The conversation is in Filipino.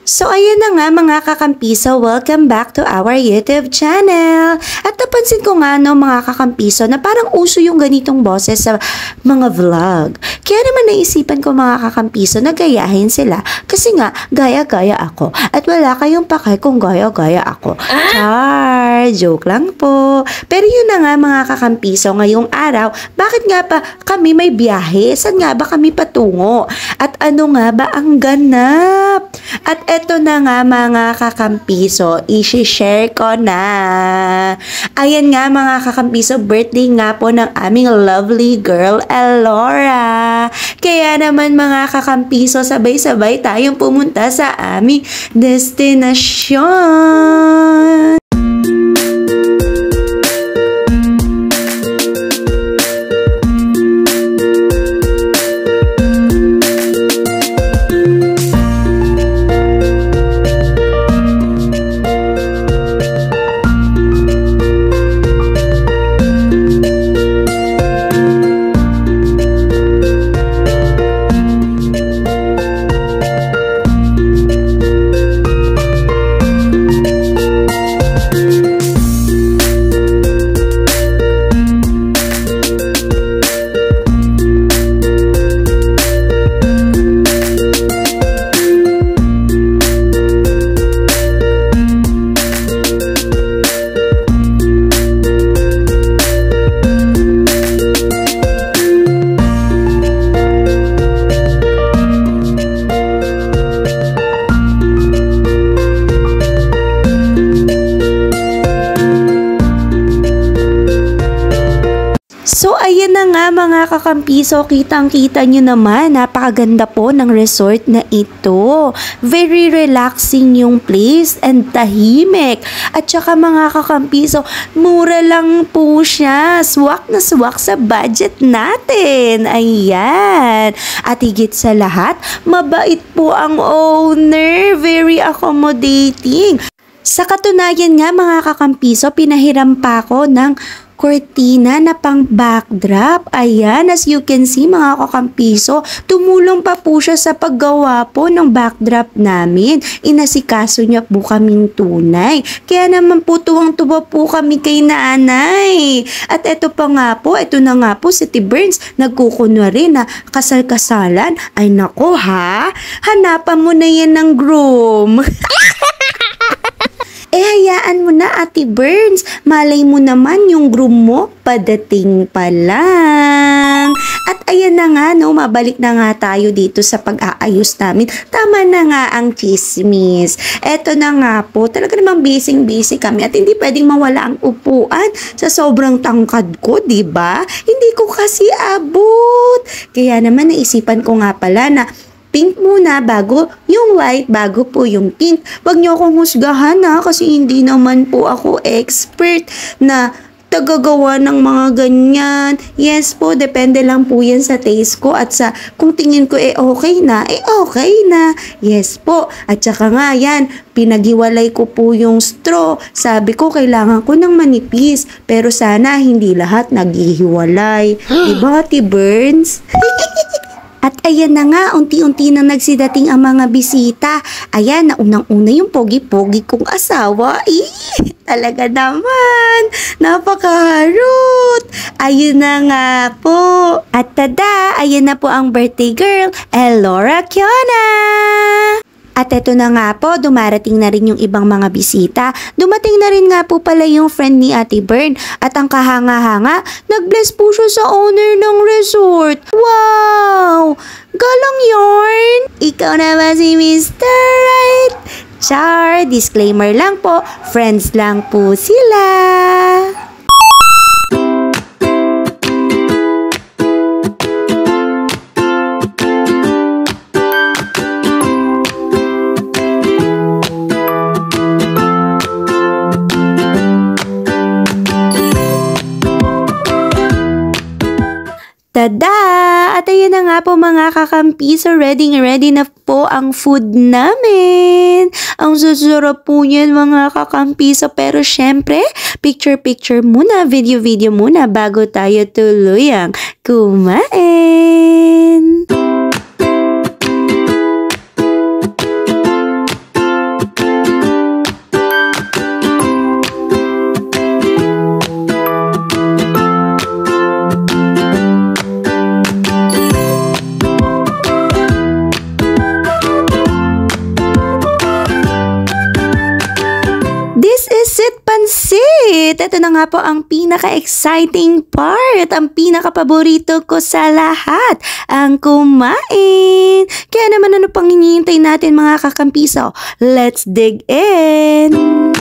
So ayan na nga mga kakampiso, welcome back to our YouTube channel. At napansin ko nga no mga kakampiso na parang uso yung ganitong boses sa mga vlog. Kaya naman naisipan ko mga kakampiso na gayahin sila kasi nga gaya-gaya ako at wala kayong pakay kung gaya-gaya ako. Char, joke lang po. Pero yun na nga mga kakampiso, ngayong araw, bakit nga pa kami may biyahe? Saan nga ba kami patungo? At ano nga ba ang ganap? At eto na nga mga kakampiso, i-share ko na. Ayan nga mga kakampiso, birthday nga po ng aming lovely girl, Elora. Kaya naman mga kakampiso, sabay-sabay tayong pumunta sa aming destinasyon. So ayan na nga mga kakampiso, kitang-kita nyo naman, napakaganda po ng resort na ito. Very relaxing yung place and tahimik. At saka mga kakampiso, mura lang po siya. Swak na swak sa budget natin. Ayan. At higit sa lahat, mabait po ang owner. Very accommodating. Sa katunayan nga mga kakampiso, pinahiram pa ako ng cortina na pang backdrop. Ayan, as you can see mga kakampiso, tumulong pa po siya sa paggawa po ng backdrop namin. Inasikaso niya po kaming tunay. Kaya naman po tuwang-tuwa po kami kay nanay. At ito pa nga po, ito na nga po si T-Burns, nagkukunwari na kasal-kasalan. Ay nako ha, hanapan mo na yan ng groom. Hayaan mo na Ate Burns, malay mo naman yung groom mo padating pa lang. At ayan na nga no, mabalik na nga tayo dito sa pag-aayos namin. Tama na nga ang chismis. Eto na nga po, talaga namang busy kami at hindi pwedeng mawala ang upuan sa sobrang tangkad ko, di ba? Hindi ko kasi abot. Kaya naman naisipan ko nga pala na pink muna bago yung white, bago po yung pink. Wag niyo akong husgahan ha, kasi hindi naman po ako expert na tagagawa ng mga ganyan. Yes po, depende lang po yan sa taste ko at sa kung tingin ko okay na, okay na. Yes po. At saka nga yan, pinagiwalay ko po yung straw. Sabi ko, kailangan ko ng manipis. Pero sana hindi lahat naghihiwalay. Diba, Ate Burns? At ayan na nga, unti-unti na nagsidating ang mga bisita. Ayan, naunang-una yung pogi-pogi kong asawa. Talaga naman, napakaharot. Ayun na nga po. At tada, ayan na po ang birthday girl, Elora Kiona. At eto na nga po, dumarating na rin yung ibang mga bisita. Dumating na rin nga po pala yung friend ni Ate Bern. At ang kahanga-hanga, nag-bless po siya sa owner ng resort. Wow! Galang yarn! Ikaw na ba si Mr. Right? Char, disclaimer lang po, friends lang po sila. Tada! At ayan na nga po mga kakampiso, ready na po ang food namin. Ang susarap po yan mga kakampiso, pero syempre, picture muna, video muna bago tayo tuluyang kumain. it! Ito na nga po ang pinaka-exciting part, ang pinaka-paborito ko sa lahat, ang kumain. Kaya naman ano pang hinihintay natin mga kakampiso? Let's dig in!